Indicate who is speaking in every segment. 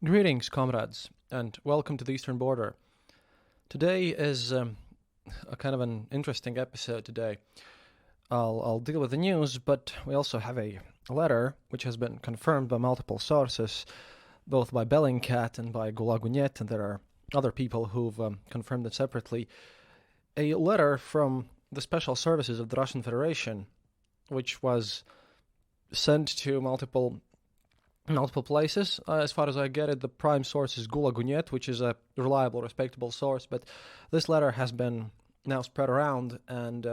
Speaker 1: Greetings, comrades, and welcome to the Eastern Border. Today is a kind of an interesting episode today. I'll deal with the news, but we also have a letter which has been confirmed by multiple sources, both by Bellingcat and by Gulagunet, and there are other people who've confirmed it separately. A letter from the special services of the Russian Federation, which was sent to multiple places. As far as I get it, the prime source is Gulagunet, which is a reliable, respectable source, but this letter has been now spread around and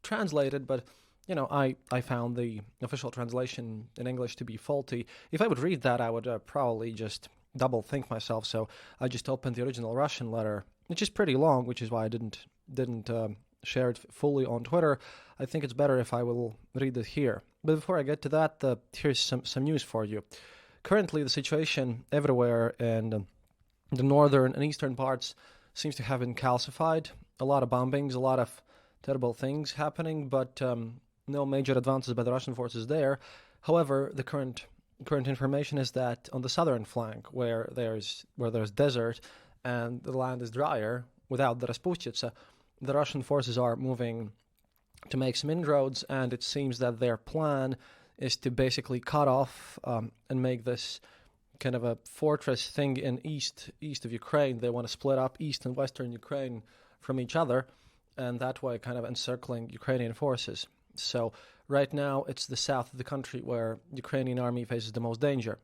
Speaker 1: translated, but I found the official translation in English to be faulty. If I would read that, I would probably just double think myself, so I just opened the original Russian letter, which is pretty long, which is why I didn't share it fully on Twitter. I think it's better if I will read it here. But before I get to that, here's some news for you. Currently, the situation everywhere in the northern and eastern parts seems to have been calcified. A lot of bombings, a lot of terrible things happening, but no major advances by the Russian forces there. However, the current information is that on the southern flank, where there's desert and the land is drier without the Rasputitsa, the Russian forces are moving to make some inroads, and it seems that their plan is to basically cut off and make this kind of a fortress thing in east of Ukraine. They want to split up east and western Ukraine from each other, and that way kind of encircling Ukrainian forces. So right now it's the south of the country where Ukrainian army faces the most danger.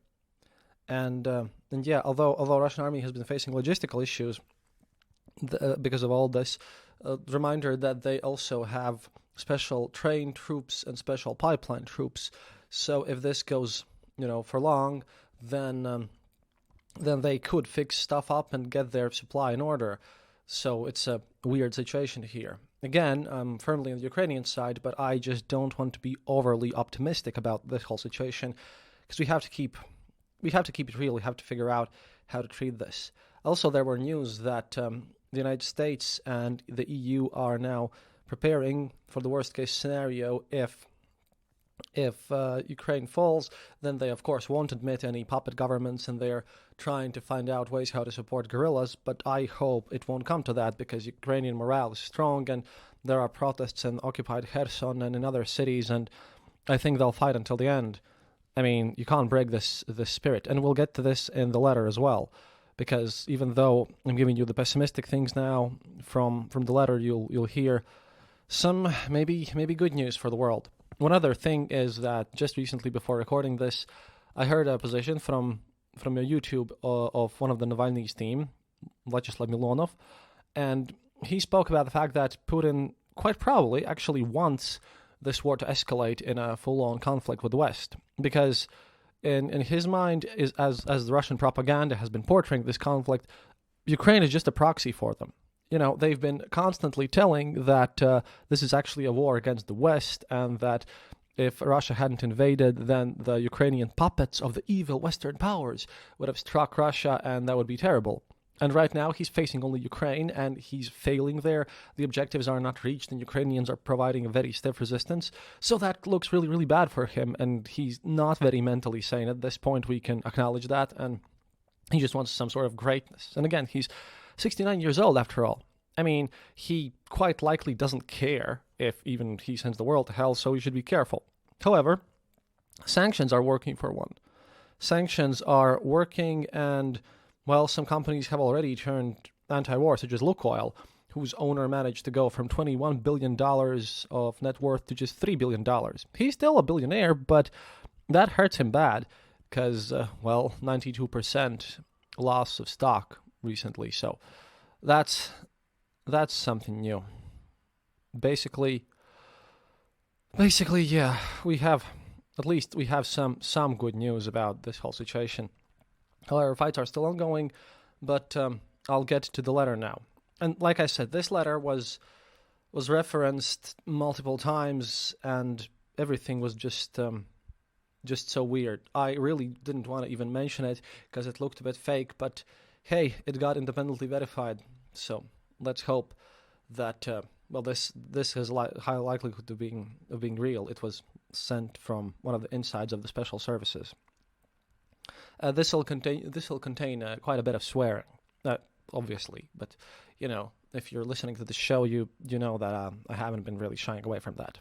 Speaker 1: And yeah, although Russian army has been facing logistical issues because of all this, reminder that they also have special trained troops and special pipeline troops. So if this goes, for long, then they could fix stuff up and get their supply in order. So it's a weird situation here. Again, I'm firmly on the Ukrainian side, but I just don't want to be overly optimistic about this whole situation because we have to keep it real. We have to figure out how to treat this. Also, there were news that the United States and the EU are now preparing for the worst-case scenario. If Ukraine falls, then they, of course, won't admit any puppet governments, and they're trying to find out ways how to support guerrillas, but I hope it won't come to that, because Ukrainian morale is strong, and there are protests in occupied Kherson and in other cities, and I think they'll fight until the end. I mean, you can't break this spirit, and we'll get to this in the letter as well, because even though I'm giving you the pessimistic things now from the letter, you'll hear some maybe good news for the world. One other thing is that just recently, before recording this, I heard a position from a YouTube of one of the Navalny's team, Vyacheslav Milonov, and he spoke about the fact that Putin quite probably actually wants this war to escalate in a full-on conflict with the West, because in his mind, as the Russian propaganda has been portraying this conflict, Ukraine is just a proxy for them. They've been constantly telling that this is actually a war against the West, and that if Russia hadn't invaded, then the Ukrainian puppets of the evil Western powers would have struck Russia, and that would be terrible. And right now, he's facing only Ukraine, and he's failing there. The objectives are not reached, and Ukrainians are providing a very stiff resistance. So that looks really, really bad for him, and he's not very mentally sane. At this point, we can acknowledge that, and he just wants some sort of greatness. And again, he's 69 years old, after all. I mean, he quite likely doesn't care if even he sends the world to hell, so we should be careful. However, sanctions are working for one. Sanctions are working, and, well, some companies have already turned anti-war, such as Lukoil, whose owner managed to go from $21 billion of net worth to just $3 billion. He's still a billionaire, but that hurts him bad, because, 92% loss of stock recently, so that's something new. Basically, yeah, we have some good news about this whole situation. However, fights are still ongoing, but I'll get to the letter now. And like I said, this letter was referenced multiple times, and everything was just so weird. I really didn't want to even mention it because it looked a bit fake, but hey, it got independently verified. So let's hope that this has high likelihood of being real. It was sent from one of the insides of the special services. This will contain quite a bit of swearing, obviously. But if you're listening to the show, you know that I haven't been really shying away from that.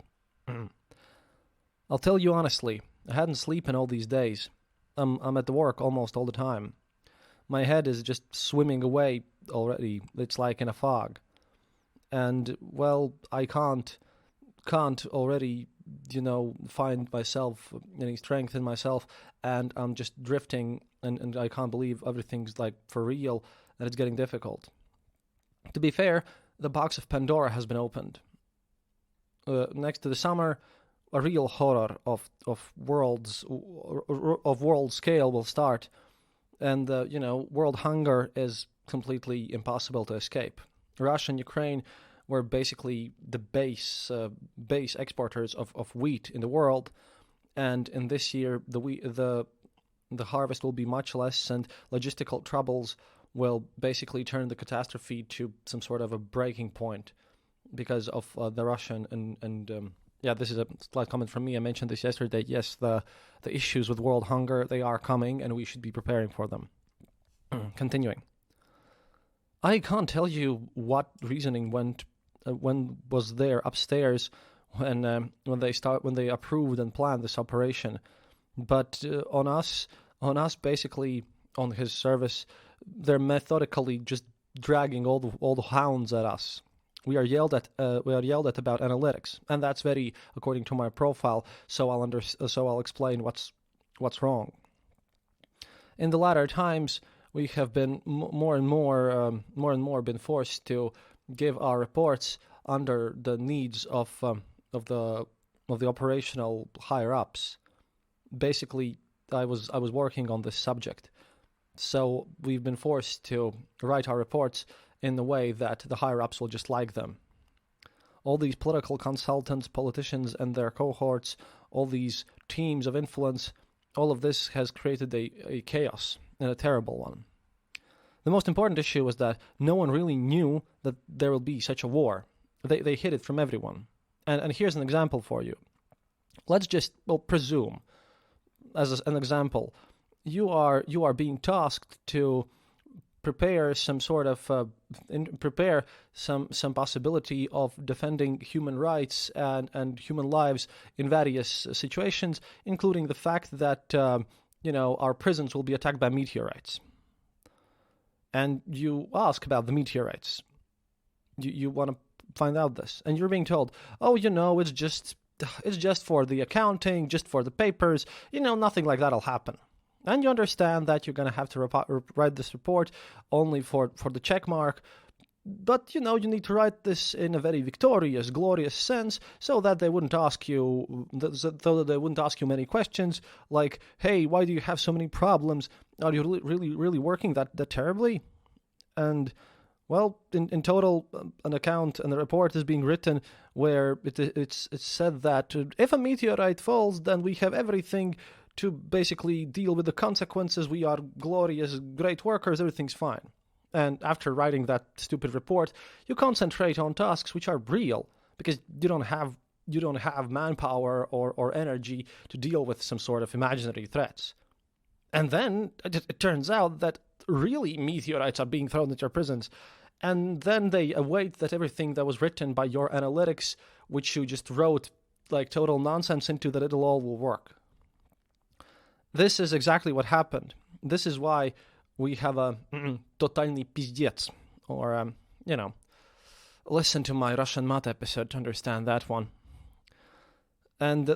Speaker 1: I'll tell you honestly, I hadn't slept in all these days. I'm at the work almost all the time. My head is just swimming away already. It's like in a fog. And, well, I can't already, find myself, any strength in myself, and I'm just drifting, and I can't believe everything's, like, for real, and it's getting difficult. To be fair, the box of Pandora has been opened. Next to the summer, a real horror of world scale will start, and world hunger is completely impossible to escape. Russia and Ukraine were basically the base exporters of wheat in the world, and in this year the harvest will be much less, and logistical troubles will basically turn the catastrophe to some sort of a breaking point because of the Russian and this is a slight comment from me. I mentioned this yesterday. Yes, the issues with world hunger, they are coming, and we should be preparing for them. Continuing. I can't tell you what reasoning was there upstairs when they approved and planned this operation, but on us basically, on his service, they're methodically just dragging all the hounds at us. We are yelled at about analytics, and that's very according to my profile. So I'll explain what's wrong. In the latter times, we have been more and more been forced to give our reports under the needs of the operational higher ups. Basically, I was working on this subject, so we've been forced to write our reports in the way that the higher ups will just like them. All these political consultants, politicians, and their cohorts, all these teams of influence, all of this has created a chaos, and a terrible one. The most important issue was that no one really knew that there will be such a war. They hid it from everyone. And here's an example for you. Let's just presume, as an example, you are being tasked to prepare some sort of some possibility of defending human rights and human lives in various situations, including the fact that our prisons will be attacked by meteorites. And you ask about the meteorites. You want to find out this, and you're being told, it's just for the accounting, just for the papers, nothing like that'll happen. And you understand that you're going to have to write this report only for the check mark, but you need to write this in a very victorious, glorious sense, so that they wouldn't ask you many questions like, "Hey, why do you have so many problems? Are you really working that terribly?" And well, in total, an account and a report is being written where it's said that if a meteorite falls, then we have everything to basically deal with the consequences. We are glorious, great workers, everything's fine. And after writing that stupid report, you concentrate on tasks which are real, because you don't have manpower or energy to deal with some sort of imaginary threats. And then it turns out that really meteorites are being thrown at your prisons, and then they await that everything that was written by your analytics, which you just wrote like total nonsense into, that it all will work. This is exactly what happened. This is why we have a totalny pizdziec, or, listen to my Russian math episode to understand that one. And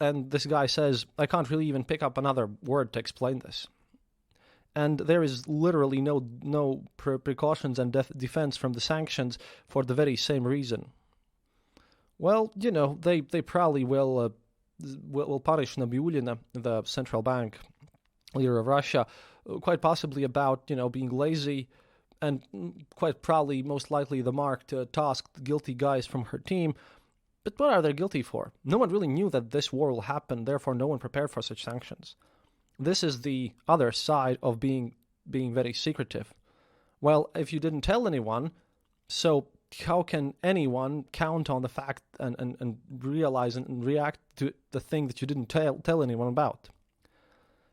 Speaker 1: and this guy says, I can't really even pick up another word to explain this. And there is literally no precautions and defense from the sanctions for the very same reason. Well, they probably will punish Nabiullina, the central bank leader of Russia, quite possibly about, being lazy, and quite probably, most likely, the marked tasked guilty guys from her team. But what are they guilty for? No one really knew that this war will happen, therefore no one prepared for such sanctions. This is the other side of being very secretive. Well, if you didn't tell anyone, so how can anyone count on the fact and realize and react to the thing that you didn't tell anyone about?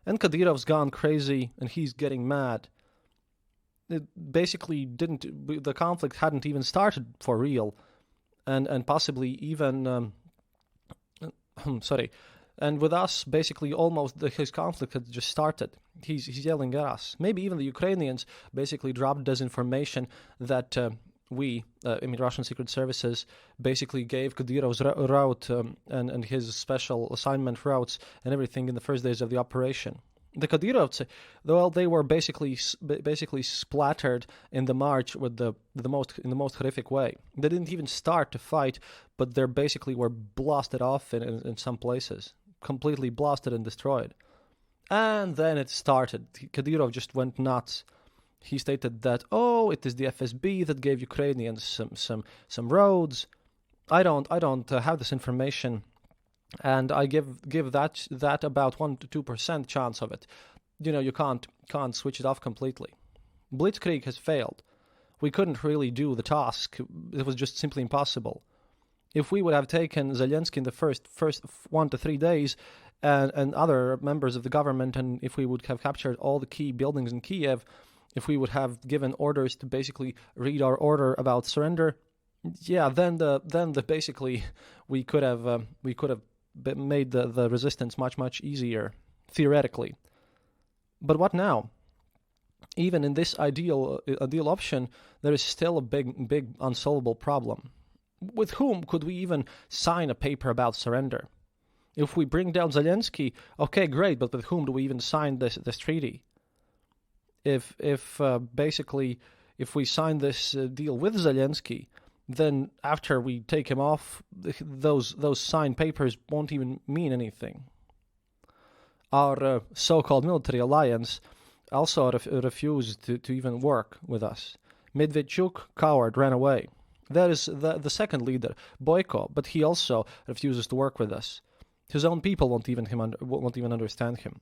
Speaker 1: And Kadyrov's gone crazy, and he's getting mad. It basically the conflict hadn't even started for real, and possibly even, sorry, and with us, basically his conflict had just started. He's yelling at us. Maybe even the Ukrainians basically dropped disinformation that Russian secret services, basically gave Kadyrov's route and his special assignment routes and everything in the first days of the operation. The Kadyrovцы, well, they were basically splattered in the march with in the most horrific way. They didn't even start to fight, but they basically were blasted off in some places, completely blasted and destroyed. And then it started. Kadyrov just went nuts. He stated that, it is the FSB that gave Ukrainians some roads. I don't have this information, and I give that about 1 to 2% chance of it. You can't switch it off completely. Blitzkrieg has failed. We couldn't really do the task. It was just simply impossible. If we would have taken Zelensky in the first 1 to 3 days, and other members of the government, and if we would have captured all the key buildings in Kiev, if we would have given orders to basically read our order about surrender, then basically we could have made the resistance much easier theoretically. But what now? Even in this ideal option, there is still a big unsolvable problem. With whom could we even sign a paper about surrender? If we bring down Zelensky, okay, great, but with whom do we even sign this treaty? If we sign this deal with Zelensky, then after we take him off, those signed papers won't even mean anything. Our so-called military alliance also refused to even work with us. Medvedchuk, coward, ran away. There is the second leader, Boyko, but he also refuses to work with us. His own people won't even understand him.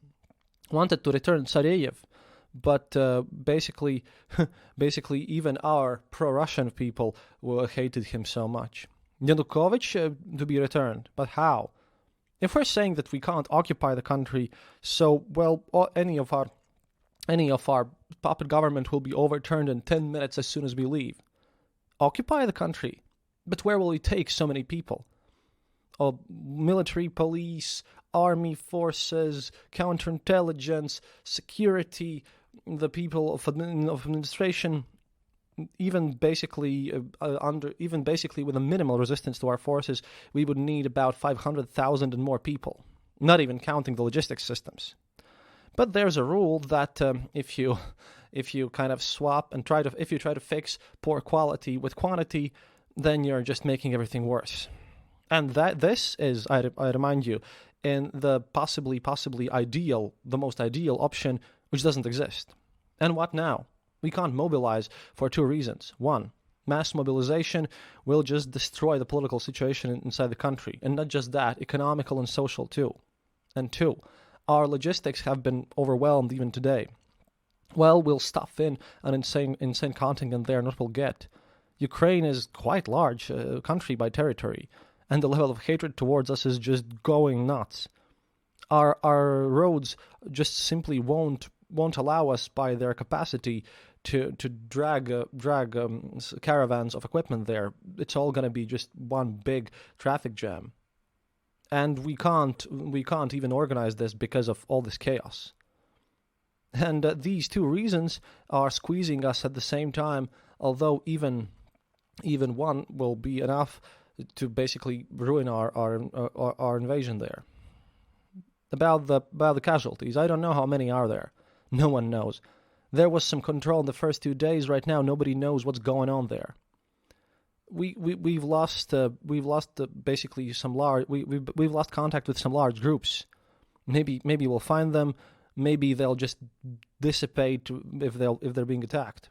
Speaker 1: Wanted to return Tsareyev, but basically even our pro-Russian people hated him so much. Yanukovych to be returned, but how? If we're saying that we can't occupy the country, so any of our puppet government will be overturned in 10 minutes as soon as we leave. Occupy the country, but where will we take so many people? Military, police, army forces, counterintelligence, security, the people of administration, even basically with a minimal resistance to our forces, we would need about 500,000 and more people, not even counting the logistics systems. But there's a rule that if you kind of swap and try to fix poor quality with quantity, then you're just making everything worse. And this is, I remind you, in the possibly the most ideal option, which doesn't exist. And what now? We can't mobilize for 2 reasons. 1, mass mobilization will just destroy the political situation inside the country, and not just that, economical and social too. And 2, our logistics have been overwhelmed even today. Well, we'll stuff in an insane contingent there, and what we'll get. Ukraine is quite large country by territory, and the level of hatred towards us is just going nuts. Our roads just simply won't allow us by their capacity to drag caravans of equipment there. It's all going to be just one big traffic jam, and we can't even organize this because of all this chaos. And these 2 reasons are squeezing us at the same time. Although even one will be enough to basically ruin our invasion there. About the casualties, I don't know how many are there. No one knows. There was some control in the first 2 days. Right now, nobody knows what's going on there. We've lost basically some large. We've lost contact with some large groups. Maybe we'll find them. Maybe they'll just dissipate if they're being attacked.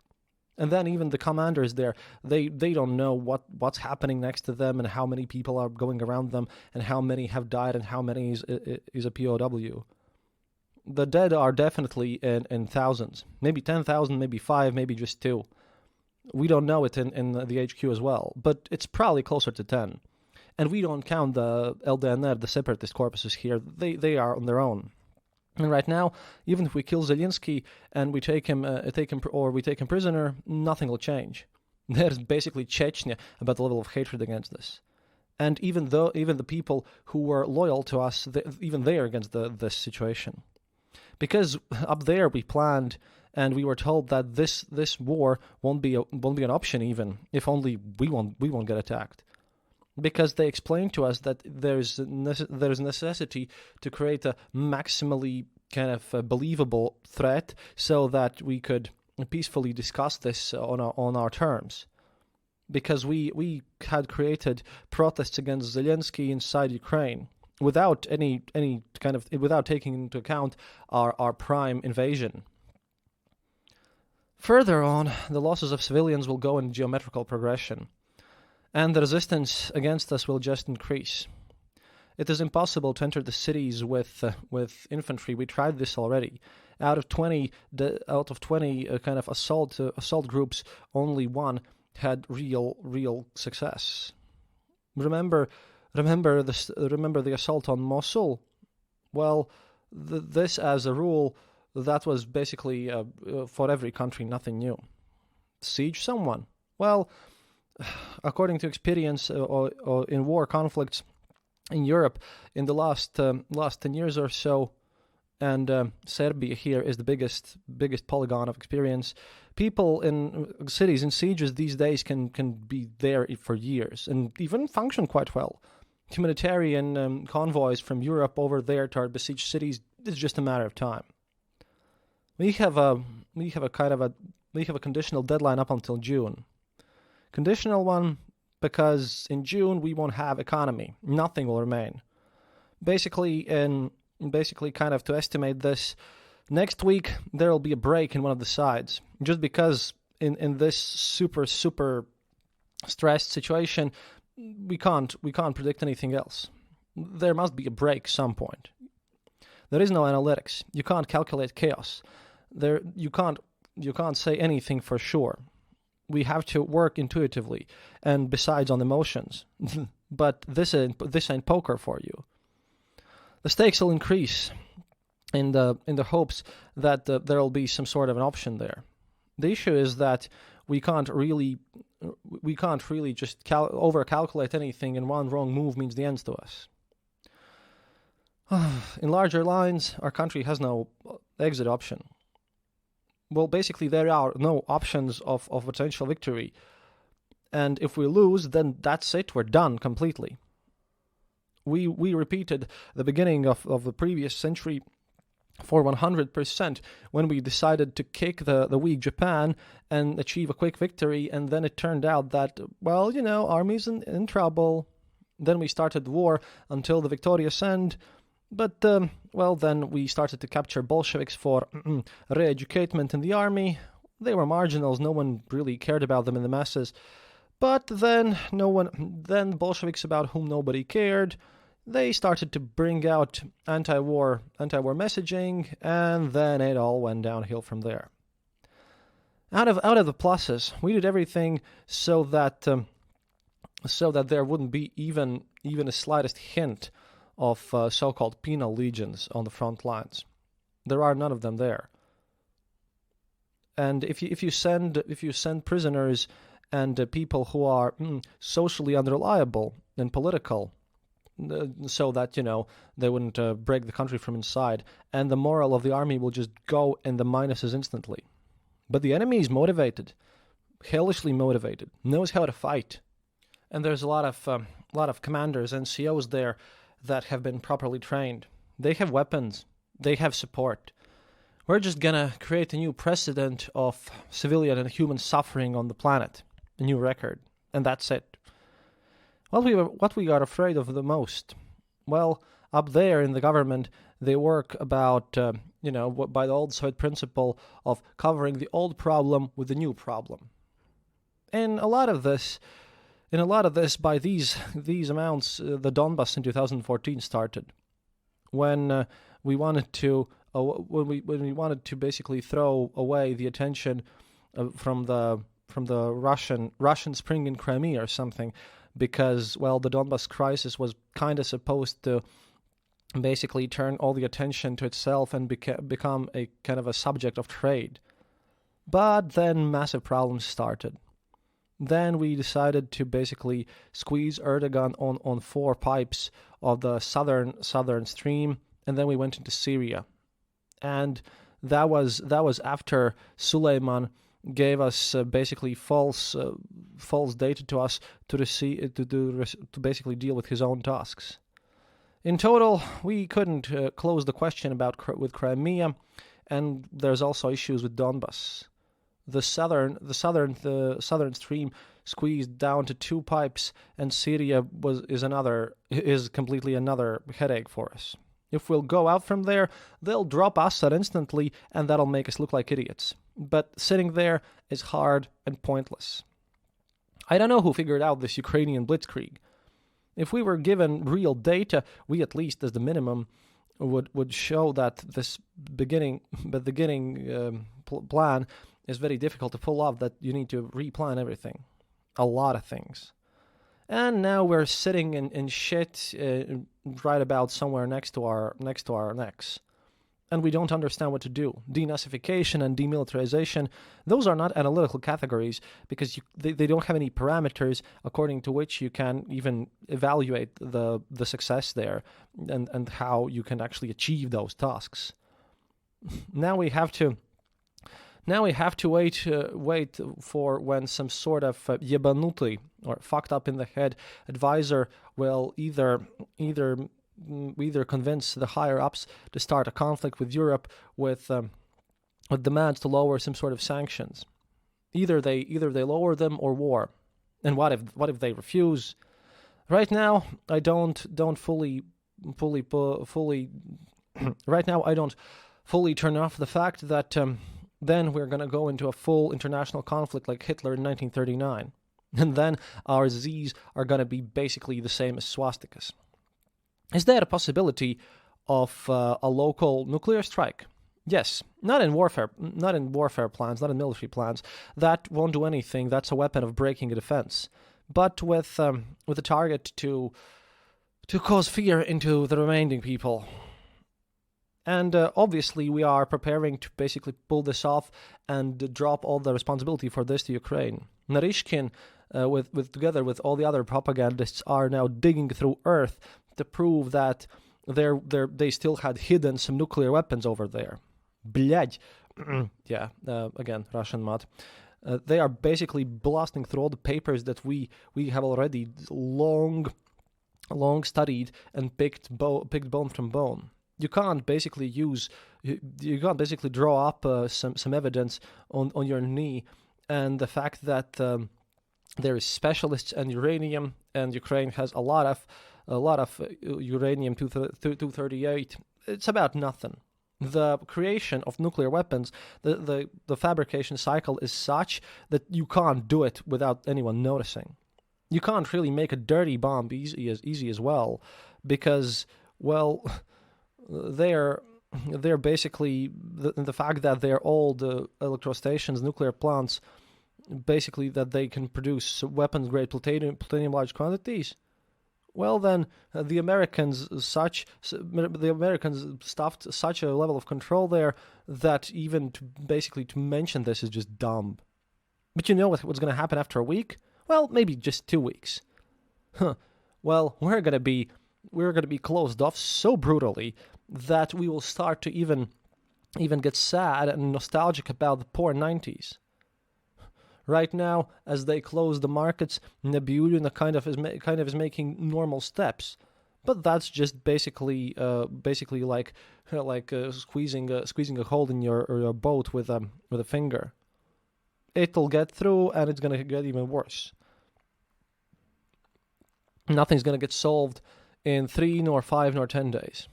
Speaker 1: And then even the commanders there, they don't know what's happening next to them and how many people are going around them and how many have died and how many is a POW. The dead are definitely in thousands, maybe 10,000, maybe 5, maybe just 2. We don't know it in the HQ as well, but it's probably closer to 10. And we don't count the LDNR, the separatist corpuses here. They are on their own. And right now, even if we kill Zelensky and we take him prisoner, nothing will change. There's basically Chechnya about the level of hatred against this. And even the people who were loyal to us, even they are against this situation. Because up there we planned and we were told that this war won't be an option, even if only we won't get attacked. Because they explained to us that there's necessity to create a maximally kind of believable threat so that we could peacefully discuss this on our terms. Because we had created protests against Zelensky inside Ukraine without without taking into account our prime invasion. Further on, the losses of civilians will go in geometrical progression, and the resistance against us will just increase. It is impossible to enter the cities with infantry. We tried this already. Out of 20 kind of assault groups, only one had real success. Remember the assault on Mosul? Well, this as a rule, that was basically for every country, nothing new. Siege someone? Well, according to experience or in war conflicts in Europe in the last 10 years or so, and Serbia here is the biggest polygon of experience. People in cities in sieges these days can be there for years and even function quite well. Humanitarian convoys from Europe over there to our besieged cities is just a matter of time. We have a conditional deadline up until June. Conditional one because in June we won't have economy. Nothing will remain. Basically, kind of to estimate this, next week there will be a break in one of the sides, just because in this super stressed situation we can't predict anything else. There must be a break some point. There is no analytics. You can't calculate chaos. You can't say anything for sure. We have to work intuitively and besides on emotions. But this ain't poker for you. The stakes will increase in the hopes that there will be some sort of an option there. The issue is that we can't really just over-calculate anything, and one wrong move means the end to us. In larger lines, our country has no exit option. Well, basically, there are no options of potential victory. And if we lose, then that's it. We're done completely. We repeated the beginning of the previous century for 100% when we decided to kick the weak Japan and achieve a quick victory, and then it turned out that, well, army's in trouble. Then we started the war until the victorious end. But, then we started to capture Bolsheviks for re-educatement in the army. They were marginals. No one really cared about them in the masses. But then Bolsheviks about whom nobody cared, they started to bring out anti-war messaging, and then it all went downhill from there. Out of the pluses, we did everything so that there wouldn't be even a slightest hint of so-called penal legions on the front lines. There are none of them there. And if you send prisoners and people who are socially unreliable and political, so that they wouldn't break the country from inside, and the morale of the army will just go in the minuses instantly. But the enemy is motivated, hellishly motivated, knows how to fight, and there's a lot of commanders and COs there that have been properly trained. They have weapons. They have support. We're just gonna create a new precedent of civilian and human suffering on the planet, a new record, and that's it. What we are afraid of the most? Well, up there in the government, they work about by the old Soviet principle of covering the old problem with the new problem. In a lot of this, by these amounts, the Donbas in 2014 started, when we wanted to basically throw away the attention from the Russian Spring in Crimea or something, because the Donbas crisis was kind of supposed to basically turn all the attention to itself and become a kind of a subject of trade. But then massive problems started. Then we decided to basically squeeze Erdogan on 4 pipes of the southern stream, and then we went into Syria. And that was after Suleiman gave us basically false data to us to basically deal with his own tasks. In total, we couldn't close the question with Crimea, and there's also issues with Donbas. The southern stream squeezed down to 2 pipes, and Syria is completely another headache for us. If we'll go out from there, they'll drop Assad instantly, and that'll make us look like idiots. But sitting there is hard and pointless. I don't know who figured out this Ukrainian blitzkrieg. If we were given real data, we at least, as the minimum, would show that this beginning plan is very difficult to pull off, that you need to replan everything. A lot of things. And now we're sitting in shit right about somewhere next to our necks. And we don't understand what to do. Denazification and demilitarization, those are not analytical categories because they don't have any parameters according to which you can even evaluate the success there and how you can actually achieve those tasks. Now we have to wait for when some sort of yebanuti or fucked up in the head advisor will either convince the higher ups to start a conflict with Europe with demands to lower some sort of sanctions. Either they lower them or war. And what if they refuse? Right now, I don't fully right now I don't fully turn off the fact that then we're going to go into a full international conflict like Hitler in 1939. And then our Z's are going to be basically the same as swastikas. Is there a possibility of a local nuclear strike? Yes, not in warfare plans, not in military plans. That won't do anything. That's a weapon of breaking a defense. But with a target to cause fear into the remaining people. And obviously we are preparing to basically pull this off and drop all the responsibility for this to Ukraine. Narishkin, together with all the other propagandists, are now digging through earth to prove that they still had hidden some nuclear weapons over there. Блядь. Yeah, again, Russian mod. They are basically blasting through all the papers that we have already long studied and picked bone from bone. You can't basically draw up some evidence on your knee, and the fact that there is specialists in uranium, and Ukraine has a lot of uranium-238. It's about nothing. The creation of nuclear weapons, the fabrication cycle is such that you can't do it without anyone noticing. You can't really make a dirty bomb easy as well, because, well, they're basically the fact that they're old electrostations, nuclear plants, basically that they can produce weapons-grade plutonium large quantities. Well, then the Americans stuffed such a level of control there that even to mention this is just dumb. But you know what's going to happen after a week? Well, maybe just 2 weeks. Well, we're going to be closed off so brutally that we will start to even get sad and nostalgic about the poor 90s. Right now, as they close the markets, Nebiulina kind of is making normal steps, but that's just basically like squeezing a hole in your boat with a finger. It'll get through, and it's gonna get even worse. Nothing's gonna get solved in 3 nor 5 nor 10 days.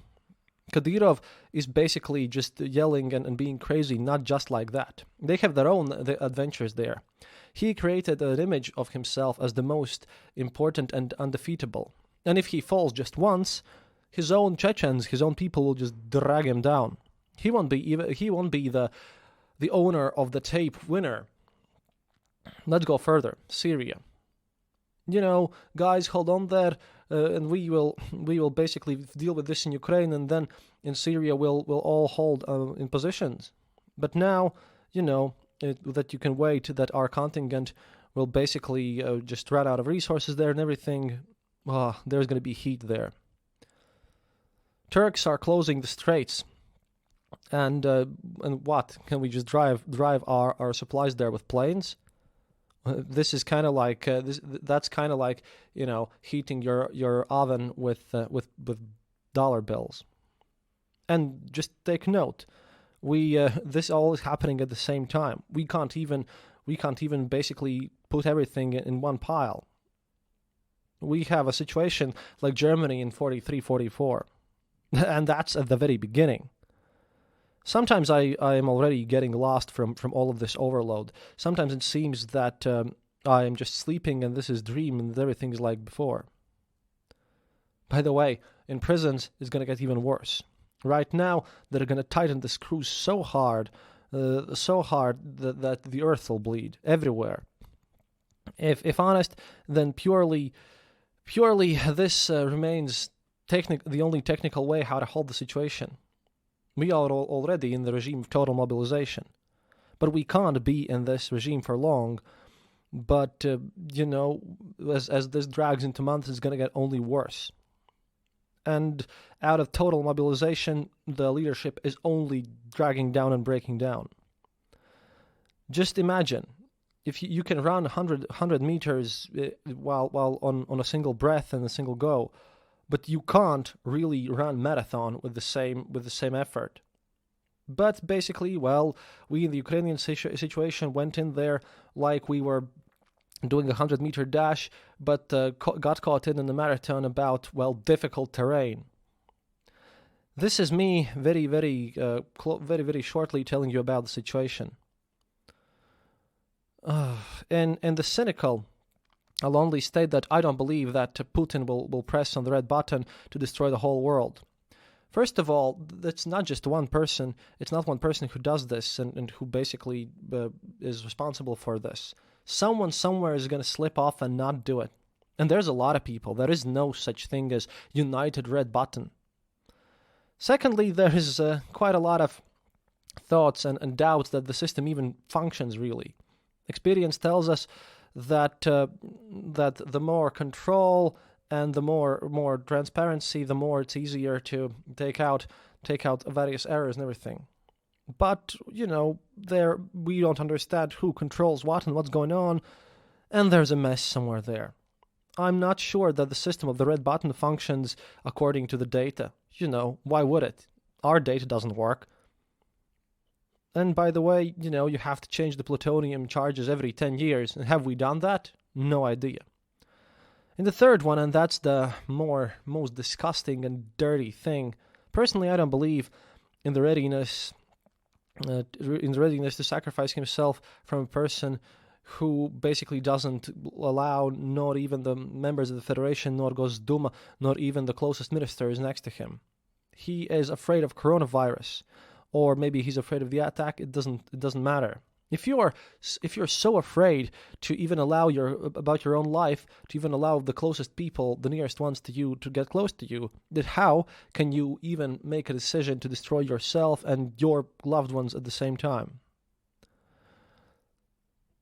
Speaker 1: Kadyrov is basically just yelling and being crazy, not just like that. They have their own adventures there. He created an image of himself as the most important and undefeatable. And if he falls just once, his own Chechens, his own people will just drag him down. He won't be the owner of the tape winner. Let's go further. Syria. You know, guys, hold on there. and we will basically deal with this in Ukraine, and then in Syria we'll all hold in positions. But now, that you can wait, that our contingent will basically just run out of resources there and everything. There's going to be heat there. Turks are closing the straits, and what? Can we just drive our supplies there with planes? This is kind of like that's kind of like heating your oven with dollar bills. And just take note, this all is happening at the same time. We can't even basically put everything in one pile. We have a situation like Germany in 43, 44, and that's at the very beginning. Sometimes I am already getting lost from all of this overload. Sometimes it seems that I am just sleeping and this is dream and everything is like before. By the way, in prisons it's going to get even worse. Right now they're going to tighten the screws so hard that the earth will bleed everywhere. If honest, then purely this remains the only technical way how to hold the situation. We are already in the regime of total mobilization, but we can't be in this regime for long. But as this drags into months, it's going to get only worse. And out of total mobilization, the leadership is only dragging down and breaking down. Just imagine if you can run 100 meters while on a single breath and a single go. But you can't really run marathon with the same effort. But basically, we in the Ukrainian situation went in there like we were doing a 100-meter dash, but got caught in the marathon about difficult terrain. This is me very, very, very shortly telling you about the situation. And the cynical, I'll only state that I don't believe that Putin will press on the red button to destroy the whole world. First of all, it's not just one person. It's not one person who does this and who basically is responsible for this. Someone somewhere is going to slip off and not do it. And there's a lot of people. There is no such thing as united red button. Secondly, there is quite a lot of thoughts and doubts that the system even functions really. Experience tells us that the more control and the more transparency, the more it's easier to take out various errors and everything. But there we don't understand who controls what and what's going on, and there's a mess somewhere there. I'm not sure that the system of the red button functions according to the data. Why would it? Our data doesn't work. And by the way, you have to change the plutonium charges every 10 years. And have we done that? No idea. And the third one, and that's the most disgusting and dirty thing. Personally, I don't believe in the readiness to sacrifice himself from a person who basically doesn't allow not even the members of the Federation, nor Gosduma, not even the closest ministers next to him. He is afraid of coronavirus. Or maybe he's afraid of the attack. It doesn't matter. If you're so afraid to even allow about your own life, to even allow the closest people, the nearest ones to you, to get close to you, then how can you even make a decision to destroy yourself and your loved ones at the same time?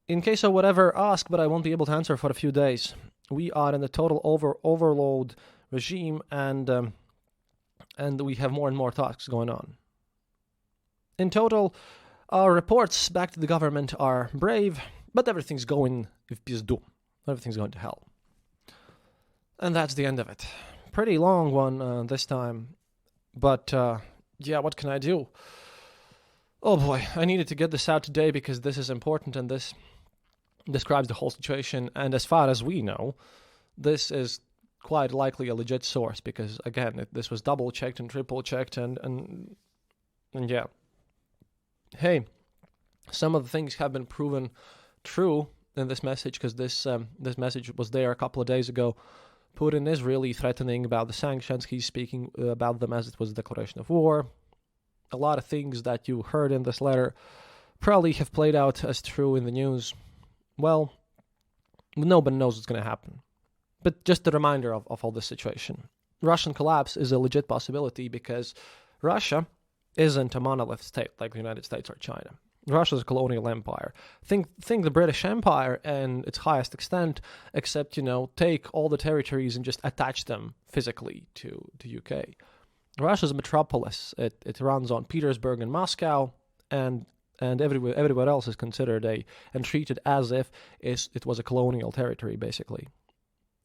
Speaker 1: In case of whatever, ask, but I won't be able to answer for a few days. We are in a total overload regime, and we have more and more talks going on. In total, our reports back to the government are brave, but everything's going в пизду. Everything's going to hell. And that's the end of it. Pretty long one this time. But, what can I do? Oh boy, I needed to get this out today because this is important and this describes the whole situation. And as far as we know, this is quite likely a legit source because, again, this was double-checked and triple-checked and yeah. Hey, some of the things have been proven true in this message because this message was there a couple of days ago. Putin is really threatening about the sanctions. He's speaking about them as it was a declaration of war. A lot of things that you heard in this letter probably have played out as true in the news. Well, nobody knows what's going to happen. But just a reminder of all this situation. Russian collapse is a legit possibility because Russia isn't a monolith state like the United States or China. Russia is a colonial empire. Think the British Empire in its highest extent, except, take all the territories and just attach them physically to the UK. Russia's a metropolis. It runs on Petersburg and Moscow, and everywhere else is considered and treated as if it was a colonial territory, basically.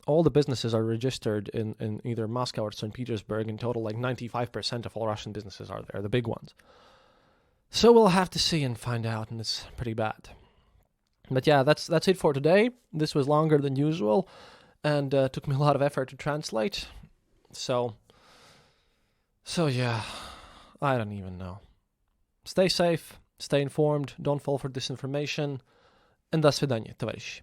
Speaker 1: All the businesses are registered in either Moscow or St. Petersburg. In total, like 95% of all Russian businesses are there, the big ones. So we'll have to see and find out, and it's pretty bad. But yeah, that's it for today. This was longer than usual, and took me a lot of effort to translate. So yeah, I don't even know. Stay safe, stay informed, don't fall for disinformation, and до свидания, товарищи.